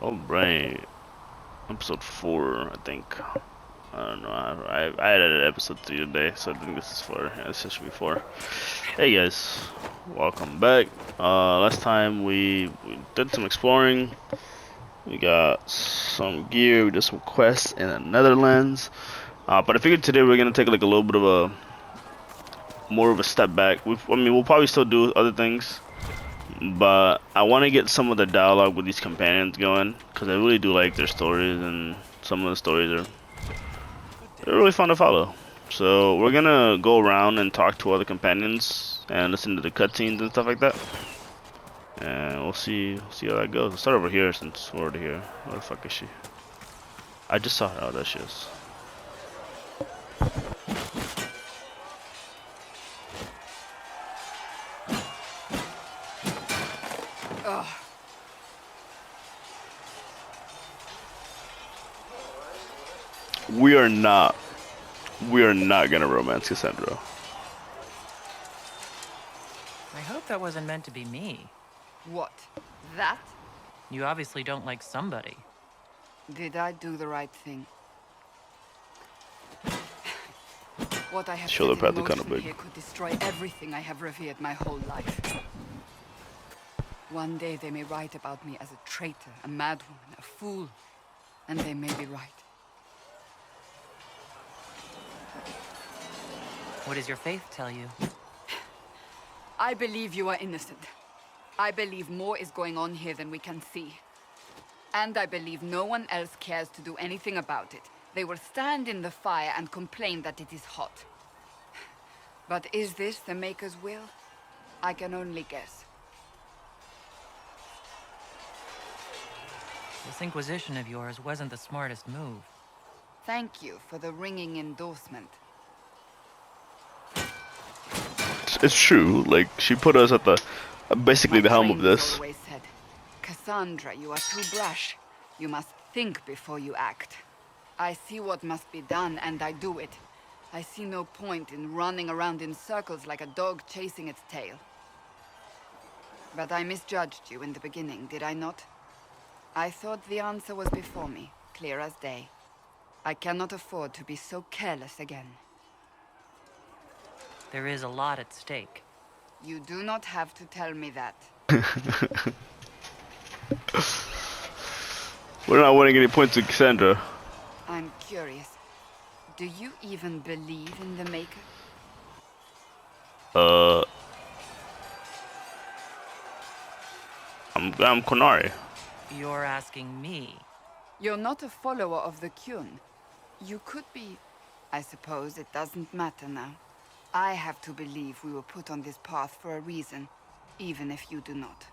Alright, episode 4, I think. I don't know. I added episode 3 today, so I think this is 4. Yeah, this should be 4. Hey guys, welcome back. Last time we did some exploring. We got some gear. We did some quests in the Netherlands. But I figured today we're gonna take like a little bit of a more of a step back. I mean, we'll probably still do other things, but I want to get some of the dialogue with these companions going because I really do like their stories, and some of the stories are they're really fun to follow. So we're gonna go around and talk to other companions and listen to the cutscenes and stuff like that. And we'll see how that goes. Let's start over here since we're already here. Where the fuck is she? I just saw her. Oh, there she is. Ugh. We are not. We are not gonna romance Cassandra. I hope that wasn't meant to be me. What? That? You obviously don't like somebody. Did I do the right thing? What I have Sure, they're set in probably kind of motion big. here could destroy everything I have revered my whole life. One day they may write about me as a traitor, a madwoman, a fool, and they may be right. What does your faith tell you? I believe you are innocent. I believe more is going on here than we can see. And I believe no one else cares to do anything about it. They will stand in the fire and complain that it is hot. But is this the Maker's will? I can only guess. This Inquisition of yours wasn't the smartest move. Thank you for the ringing endorsement. It's true. Like she put us at the basically My the helm of trainers this. always said, Cassandra, you are too brash. You must think before you act. I see what must be done, and I do it. I see no point in running around in circles like a dog chasing its tail. But I misjudged you in the beginning, did I not? I thought the answer was before me, clear as day. I cannot afford to be so careless again. There is a lot at stake. You do not have to tell me that. We're not winning any points with Cassandra. I'm curious. Do you even believe in the Maker? I'm Konari. You're asking me. You're not a follower of the Kyun. You could be... I suppose it doesn't matter now. I have to believe we were put on this path for a reason, even if you do not.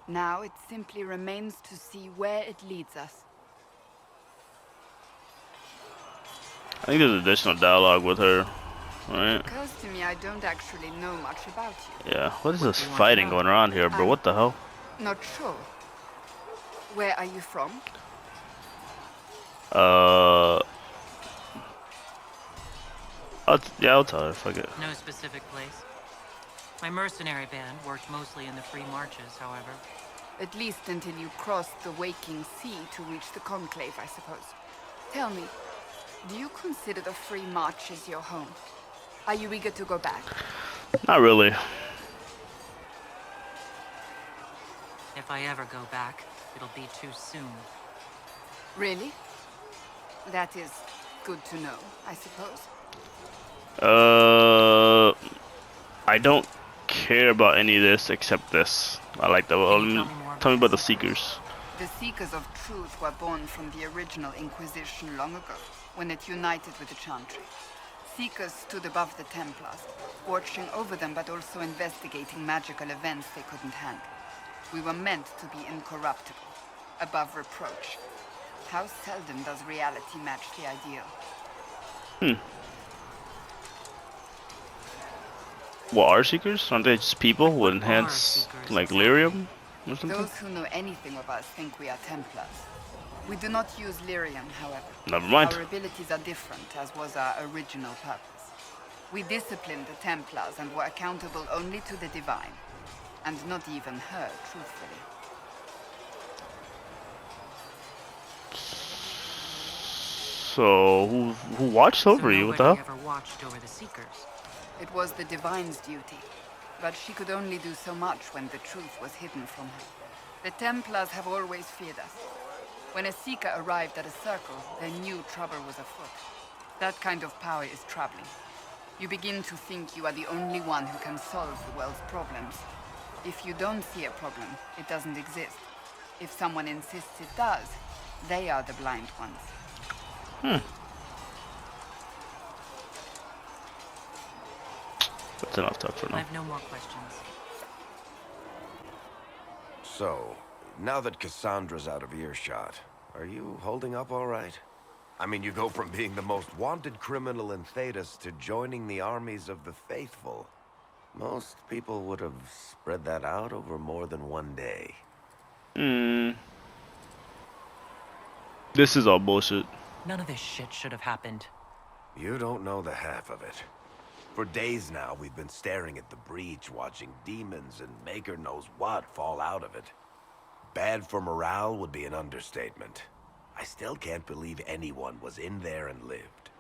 Now it simply remains to see where it leads us. I think there's additional dialogue with her, right? It occurs to me I don't actually know much about you. Yeah. What is What this do you want to fighting know? going around here, bro? What the hell? Not sure. Where are you from? I'll tell her. Fuck it. No specific place. My mercenary band worked mostly in the free marches, however. At least until you crossed the waking sea to reach the Conclave, I suppose. Tell me, do you consider the Free Marches your home? Are you eager to go back? Not really. If I ever go back, it'll be too soon. Really? That is good to know, I suppose. I don't care about any of this except this. I like that. Can you tell me more Tell me about the this? Seekers. The Seekers of Truth were born from the original Inquisition long ago, when it united with the Chantry. Seekers stood above the Templars, watching over them but also investigating magical events they couldn't handle. We were meant to be incorruptible, above reproach. How seldom does reality match the ideal? What are Seekers? Aren't they just people with What are enhanced, Seekers like, exactly? lyrium or something? Those who know anything of us think we are Templars. We do not use lyrium, however. Never mind. Our abilities are different, as was our original purpose. We disciplined the Templars and were accountable only to the Divine. And not even her, truthfully. So, who watched So over you? What the nobody hell? ever watched over the Seekers. It was the Divine's duty, but she could only do so much when the truth was hidden from her. The Templars have always feared us. When a Seeker arrived at a circle, they knew trouble was afoot. That kind of power is troubling. You begin to think you are the only one who can solve the world's problems. If you don't see a problem, it doesn't exist. If someone insists it does, they are the blind ones. That's enough talk for I now. have no more questions. So, now that Cassandra's out of earshot, are you holding up all right? I mean, you go from being the most wanted criminal in Thedas to joining the armies of the faithful. Most people would have spread that out over more than one day. This is all bullshit. None of this shit should have happened. You don't know the half of it. For days now, we've been staring at the breach, watching demons and maker knows what fall out of it. Bad for morale would be an understatement. I still can't believe anyone was in there and lived.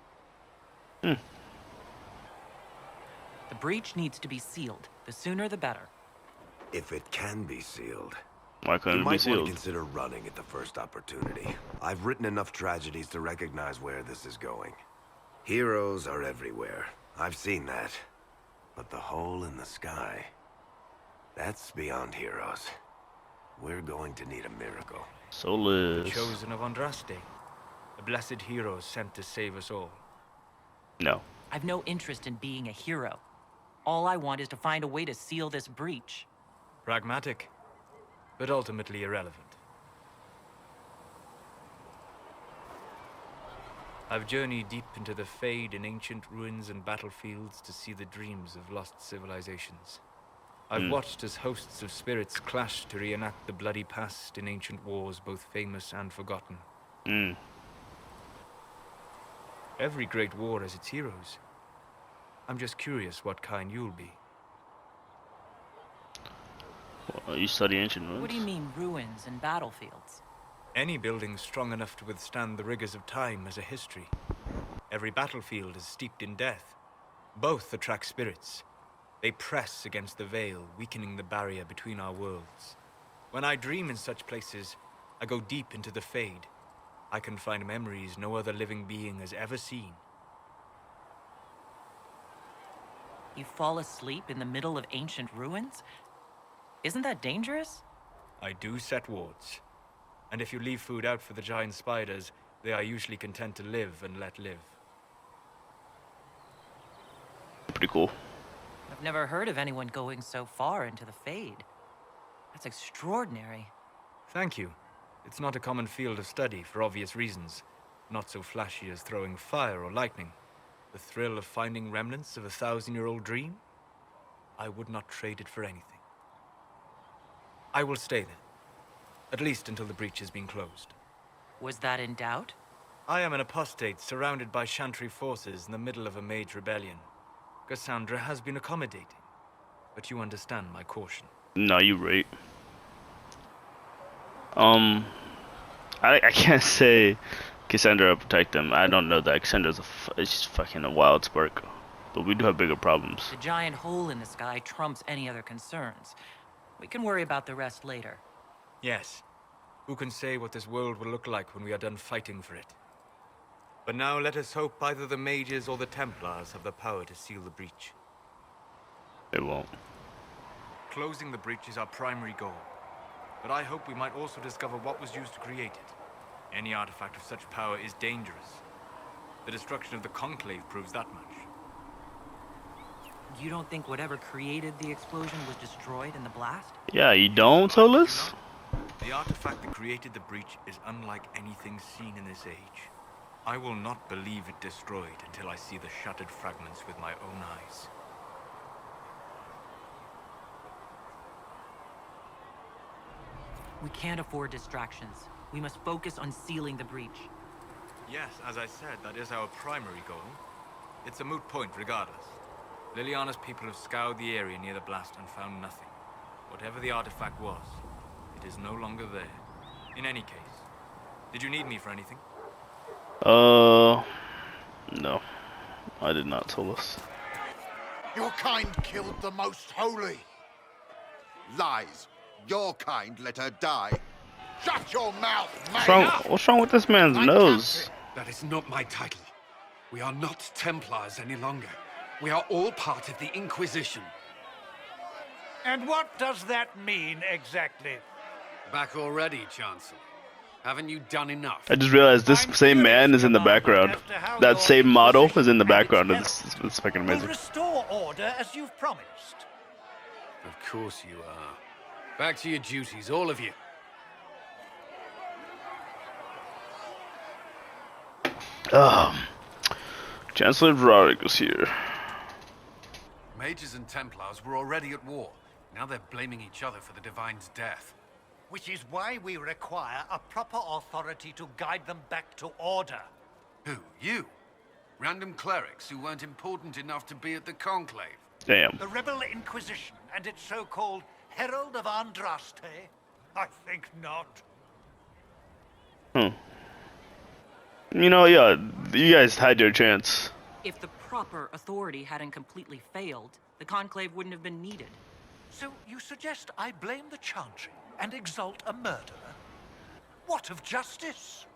The breach needs to be sealed. The sooner the better. If it can be sealed, Why you couldn't it be might want to sealed? consider running at the first opportunity. I've written enough tragedies to recognize where this is going. Heroes are everywhere. I've seen that. But the hole in the sky, that's beyond heroes. We're going to need a miracle. Soulless. Chosen of Andraste, the blessed heroes sent to save us all. No. I've no interest in being a hero. All I want is to find a way to seal this breach. Pragmatic, but ultimately irrelevant. I've journeyed deep into the Fade in ancient ruins and battlefields to see the dreams of lost civilizations. I've watched as hosts of spirits clash to reenact the bloody past in ancient wars, both famous and forgotten. Every great war has its heroes. I'm just curious what kind you'll be. Well, you study ancient ruins? What do you mean, ruins and battlefields? Any building strong enough to withstand the rigors of time has a history. Every battlefield is steeped in death. Both attract spirits. They press against the veil, weakening the barrier between our worlds. When I dream in such places, I go deep into the Fade. I can find memories no other living being has ever seen. You fall asleep in the middle of ancient ruins? Isn't that dangerous? I do set wards. And if you leave food out for the giant spiders, they are usually content to live and let live. Pretty cool. I've never heard of anyone going so far into the Fade. That's extraordinary. Thank you. It's not a common field of study for obvious reasons. Not so flashy as throwing fire or lightning. The thrill of finding remnants of a 1,000-year-old dream? I would not trade it for anything. I will stay there. At least until the breach has been closed. Was that in doubt? I am an apostate surrounded by Chantry forces in the middle of a mage rebellion. Cassandra has been accommodating, but you understand my caution. No, you right. I can't say Cassandra will protect them. I don't know that. Cassandra's it's just fucking a wild spark. But we do have bigger problems. The giant hole in the sky trumps any other concerns. We can worry about the rest later. Yes. Who can say what this world will look like when we are done fighting for it? But now let us hope either the mages or the Templars have the power to seal the breach. They won't. Closing the breach is our primary goal. But I hope we might also discover what was used to create it. Any artifact of such power is dangerous. The destruction of the Conclave proves that much. You don't think whatever created the explosion was destroyed in the blast? Yeah, you don't, Solus? The artifact that created the breach is unlike anything seen in this age. I will not believe it destroyed until I see the shattered fragments with my own eyes. We can't afford distractions. We must focus on sealing the breach. Yes, as I said, that is our primary goal. It's a moot point regardless. Liliana's people have scoured the area near the blast and found nothing. Whatever the artifact was, it is no longer there. In any case, did you need me for anything? No. I did not, Solus. Your kind killed the most holy. Lies. Your kind let her die. Shut your mouth, man! What's wrong with this man's nose? That is not my title. We are not Templars any longer. We are all part of the Inquisition. And what does that mean exactly? Back already, Chancellor. Haven't you done enough? I just realized this same man is in the background. That same model is in the background. It's fucking Will amazing. restore order as you've promised. Of course you are. Back to your duties, all of you. Chancellor Roderick was here. Mages and Templars were already at war. Now they're blaming each other for the Divine's death. Which is why we require a proper authority to guide them back to order. Who? You? Random clerics who weren't important enough to be at the Conclave? Damn. The Rebel Inquisition and its so-called Herald of Andraste? I think not. You know, yeah, you guys had your chance. If the proper authority hadn't completely failed, the Conclave wouldn't have been needed. So you suggest I blame the Chantry and exalt a murderer? What of justice?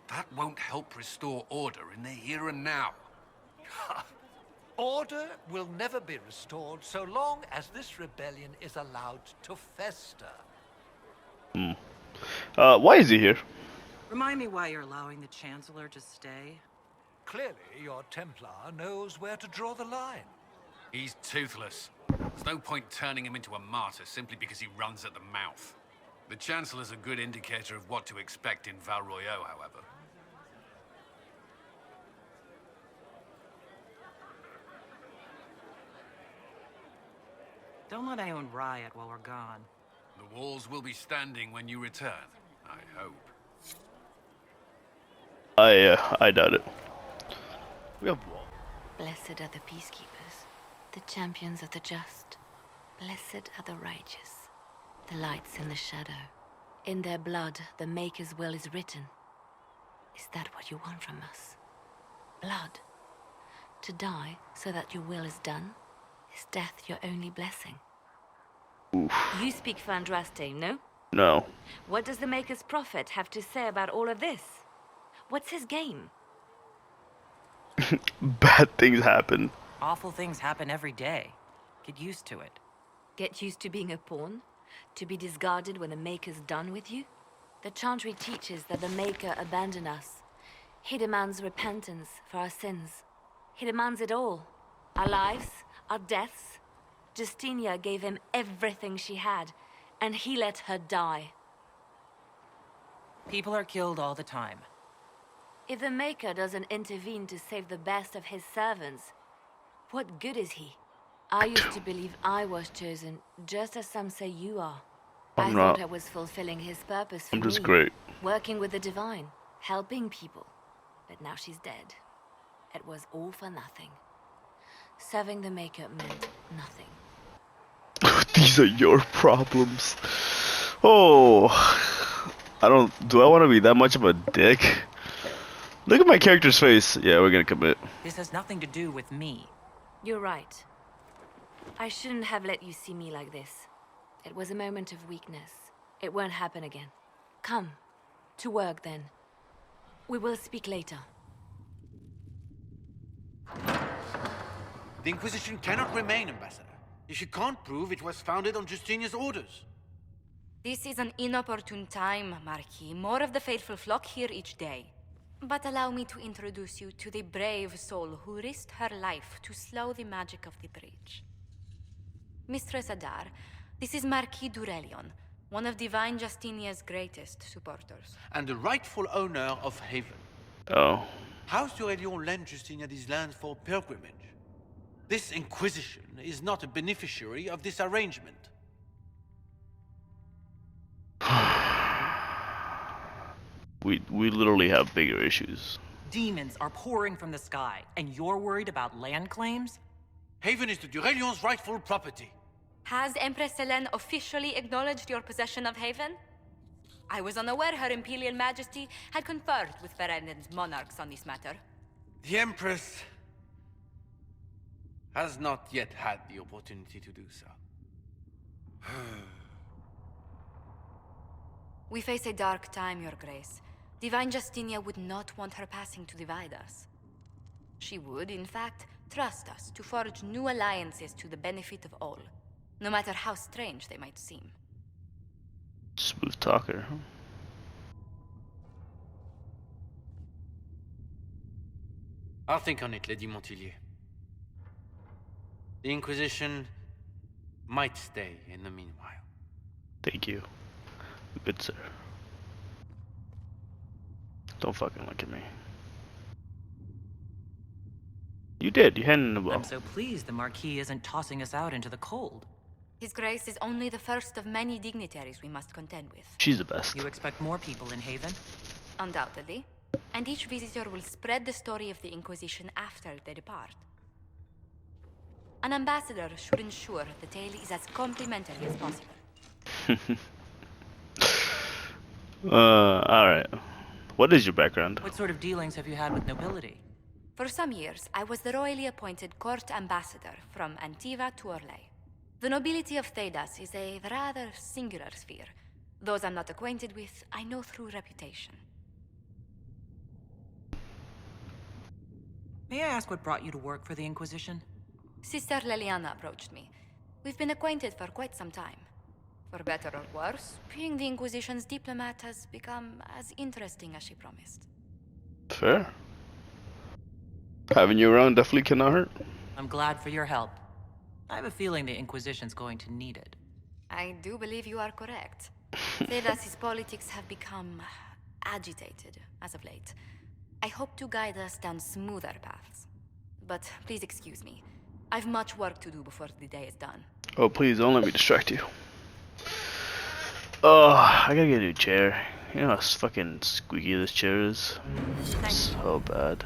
That won't help restore order in the here and now. Order will never be restored so long as this rebellion is allowed to fester. Why is he here? Remind me why you're allowing the Chancellor to stay? Clearly, your Templar knows where to draw the line. He's toothless. There's no point turning him into a martyr simply because he runs at the mouth. The Chancellor's a good indicator of what to expect in Val Royeaux, however. Don't let anyone riot while we're gone. The walls will be standing when you return, I hope. I doubt it. We have Blessed are the peacekeepers, the champions of the just. Blessed are the righteous, the lights in the shadow. In their blood, the Maker's will is written. Is that what you want from us? Blood? To die so that your will is done? Is death your only blessing? You speak for Andraste, no? no. What does the Maker's prophet have to say about all of this? What's his game? Bad things happen. Awful things happen every day. Get used to it. Get used to being a pawn? To be discarded when the Maker's done with you? The Chantry teaches that the Maker abandoned us. He demands repentance for our sins. He demands it all. Our lives, our deaths. Justinia gave him everything she had, and he let her die. People are killed all the time. If the Maker doesn't intervene to save the best of his servants, what good is he? I used to believe I was chosen, just as some say you are. I I'm thought not. I was fulfilling his purpose for I'm just me, great. working with the Divine, helping people. But now she's dead. It was all for nothing. Serving the Maker meant nothing. These are your problems. Oh, do I want to be that much of a dick? Look at my character's face. Yeah, we're gonna commit. This has nothing to do with me. You're right. I shouldn't have let you see me like this. It was a moment of weakness. It won't happen again. Come. To work, then. We will speak later. The Inquisition cannot remain, Ambassador, if you can't prove it was founded on Justinia's orders. This is an inopportune time, Marquis. More of the faithful flock here each day. But allow me to introduce you to the brave soul who risked her life to slow the magic of the breach. Mistress Adar, this is Marquis Durelion, one of Divine Justinia's greatest supporters. And the rightful owner of Haven. Oh. House Durelion lent Justinia these lands for pilgrimage. This Inquisition is not a beneficiary of this arrangement. We literally have bigger issues. Demons are pouring from the sky, and you're worried about land claims? Haven is the Durelion's rightful property. Has Empress Selene officially acknowledged your possession of Haven? I was unaware Her Imperial Majesty had conferred with Ferenden's monarchs on this matter. The Empress has not yet had the opportunity to do so. We face a dark time, Your Grace. Divine Justinia would not want her passing to divide us. She would, in fact, trust us to forge new alliances to the benefit of all, no matter how strange they might seem. Smooth talker, huh? I'll think on it, Lady Montilyet. The Inquisition might stay in the meanwhile. Thank you. Good sir. Don't fucking look at me. You did. You handed the ball. I'm so pleased the Marquis isn't tossing us out into the cold. His Grace is only the first of many dignitaries we must contend with. She's the best. You expect more people in Haven? Undoubtedly. And each visitor will spread the story of the Inquisition after they depart. An ambassador should ensure the tale is as complimentary as possible. Alright. What is your background? What sort of dealings have you had with nobility? For some years, I was the royally appointed court ambassador from Antiva to Orlais. The nobility of Thedas is a rather singular sphere. Those I'm not acquainted with, I know through reputation. May I ask what brought you to work for the Inquisition? Sister Leliana approached me. We've been acquainted for quite some time. For better or worse, being the Inquisition's diplomat has become as interesting as she promised. Fair. Having you around definitely cannot hurt. I'm glad for your help. I have a feeling the Inquisition's going to need it. I do believe you are correct. Thedas' politics have become agitated as of late. I hope to guide us down smoother paths. But please excuse me. I've much work to do before the day is done. Oh, please don't let me distract you. Oh, I gotta get a new chair. You know how fucking squeaky this chair is? So bad.